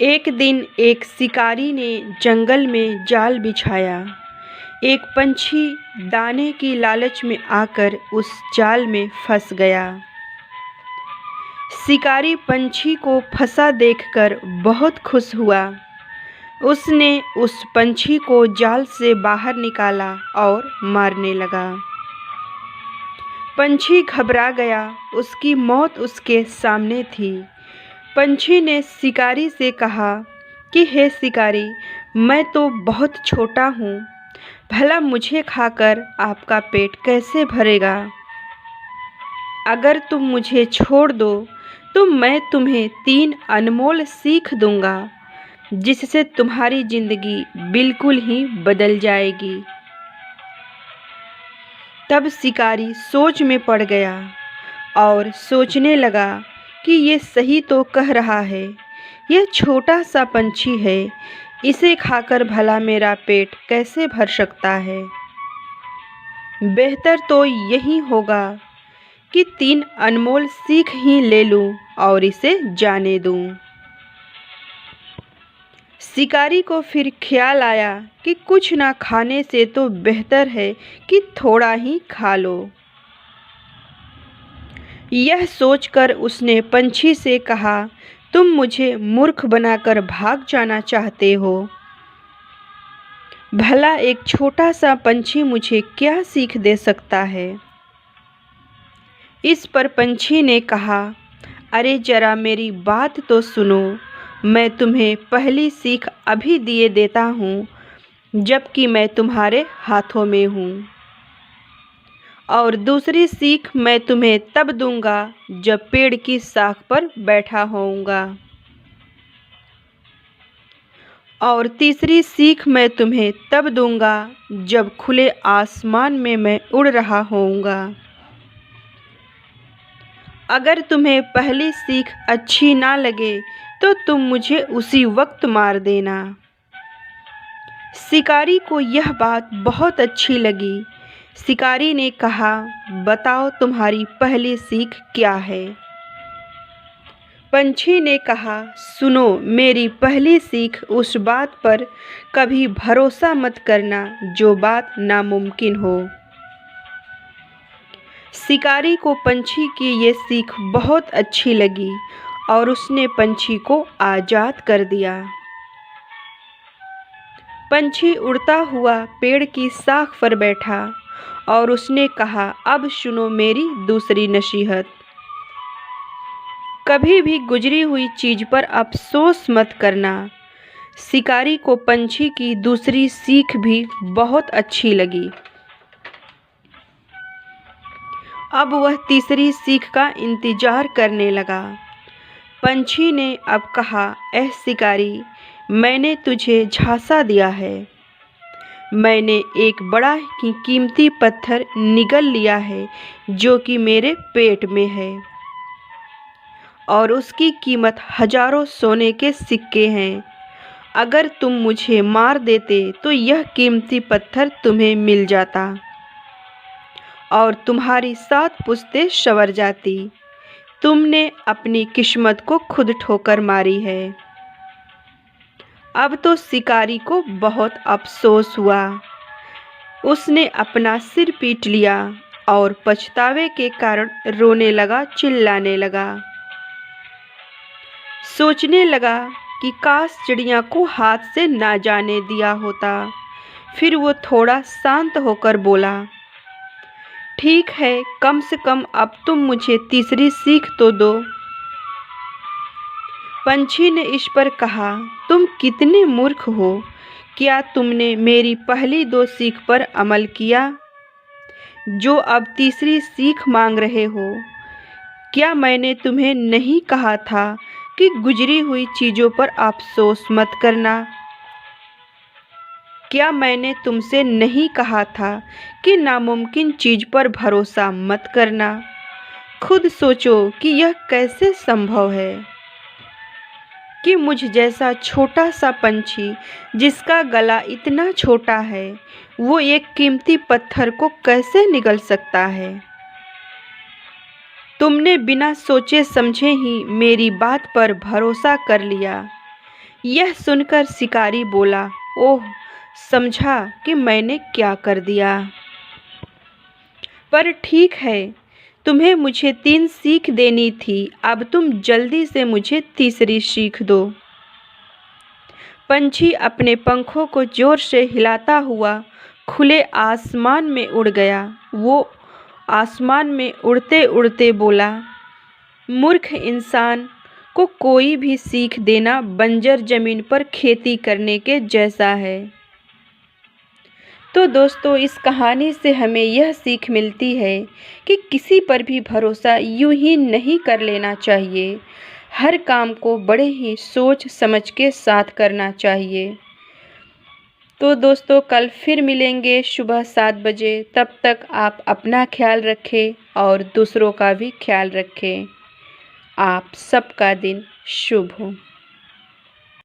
एक दिन एक शिकारी ने जंगल में जाल बिछाया। एक पंछी दाने की लालच में आकर उस जाल में फंस गया। शिकारी पंछी को फंसा देखकर बहुत खुश हुआ। उसने उस पंछी को जाल से बाहर निकाला और मारने लगा। पंछी घबरा गया, उसकी मौत उसके सामने थी। पंछी ने शिकारी से कहा कि हे शिकारी, मैं तो बहुत छोटा हूँ, भला मुझे खाकर आपका पेट कैसे भरेगा? अगर तुम मुझे छोड़ दो तो मैं तुम्हें 3 अनमोल सीख दूंगा, जिससे तुम्हारी जिंदगी बिल्कुल ही बदल जाएगी। तब शिकारी सोच में पड़ गया और सोचने लगा कि ये सही तो कह रहा है। यह छोटा सा पंछी है, इसे खाकर भला मेरा पेट कैसे भर सकता है? बेहतर तो यही होगा कि 3 अनमोल सीख ही ले लूं और इसे जाने दूं। शिकारी को फिर ख्याल आया कि कुछ ना खाने से तो बेहतर है कि थोड़ा ही खा लो। यह सोचकर उसने पंछी से कहा, तुम मुझे मूर्ख बनाकर भाग जाना चाहते हो? भला एक छोटा सा पंछी मुझे क्या सीख दे सकता है? इस पर पंछी ने कहा, अरे जरा मेरी बात तो सुनो। मैं तुम्हें पहली सीख अभी दिए देता हूँ, जबकि मैं तुम्हारे हाथों में हूँ, और दूसरी सीख मैं तुम्हें तब दूंगा जब पेड़ की शाख पर बैठा होऊंगा, और तीसरी सीख मैं तुम्हें तब दूंगा जब खुले आसमान में मैं उड़ रहा होऊंगा। अगर तुम्हें पहली सीख अच्छी ना लगे तो तुम मुझे उसी वक्त मार देना। शिकारी को यह बात बहुत अच्छी लगी। शिकारी ने कहा, बताओ तुम्हारी पहली सीख क्या है? पंछी ने कहा, सुनो, मेरी पहली सीख उस बात पर कभी भरोसा मत करना जो बात नामुमकिन हो। शिकारी को पंछी की ये सीख बहुत अच्छी लगी और उसने पंछी को आज़ाद कर दिया। पंछी उड़ता हुआ पेड़ की शाख पर बैठा और उसने कहा, अब सुनो मेरी दूसरी नसीहत। कभी भी गुजरी हुई चीज़ पर अफसोस मत करना। शिकारी को पंछी की दूसरी सीख भी बहुत अच्छी लगी। अब वह तीसरी सीख का इंतजार करने लगा। पंछी ने अब कहा, ऐ शिकारी, मैंने तुझे झांसा दिया है। मैंने एक बड़ा ही कीमती पत्थर निगल लिया है जो कि मेरे पेट में है, और उसकी कीमत हजारों सोने के सिक्के हैं। अगर तुम मुझे मार देते तो यह कीमती पत्थर तुम्हें मिल जाता और तुम्हारी 7 पुश्तें संवर जाती। तुमने अपनी किस्मत को खुद ठोकर मारी है। अब तो शिकारी को बहुत अफसोस हुआ। उसने अपना सिर पीट लिया और पछतावे के कारण रोने लगा, चिल्लाने लगा। सोचने लगा कि काश चिड़िया को हाथ से ना जाने दिया होता। फिर वो थोड़ा शांत होकर बोला, ठीक है, कम से कम अब तुम मुझे तीसरी सीख तो दो। पंछी ने इस पर कहा, तुम कितने मूर्ख हो। क्या तुमने मेरी पहली 2 सीख पर अमल किया, जो अब तीसरी सीख मांग रहे हो? क्या मैंने तुम्हें नहीं कहा था कि गुजरी हुई चीज़ों पर अफसोस मत करना? क्या मैंने तुमसे नहीं कहा था कि नामुमकिन चीज़ पर भरोसा मत करना? खुद सोचो कि यह कैसे संभव है कि मुझ जैसा छोटा सा पंछी, जिसका गला इतना छोटा है, वो एक कीमती पत्थर को कैसे निगल सकता है? तुमने बिना सोचे समझे ही मेरी बात पर भरोसा कर लिया। यह सुनकर शिकारी बोला, ओह, समझा कि मैंने क्या कर दिया। पर ठीक है, तुम्हें मुझे 3 सीख देनी थी, अब तुम जल्दी से मुझे तीसरी सीख दो। पंछी अपने पंखों को जोर से हिलाता हुआ खुले आसमान में उड़ गया। वो आसमान में उड़ते उड़ते बोला, मूर्ख इंसान को कोई भी सीख देना बंजर जमीन पर खेती करने के जैसा है। तो दोस्तों, इस कहानी से हमें यह सीख मिलती है कि किसी पर भी भरोसा यूं ही नहीं कर लेना चाहिए। हर काम को बड़े ही सोच समझ के साथ करना चाहिए। तो दोस्तों, कल फिर मिलेंगे सुबह 7 बजे। तब तक आप अपना ख्याल रखें और दूसरों का भी ख्याल रखें। आप सबका दिन शुभ हो।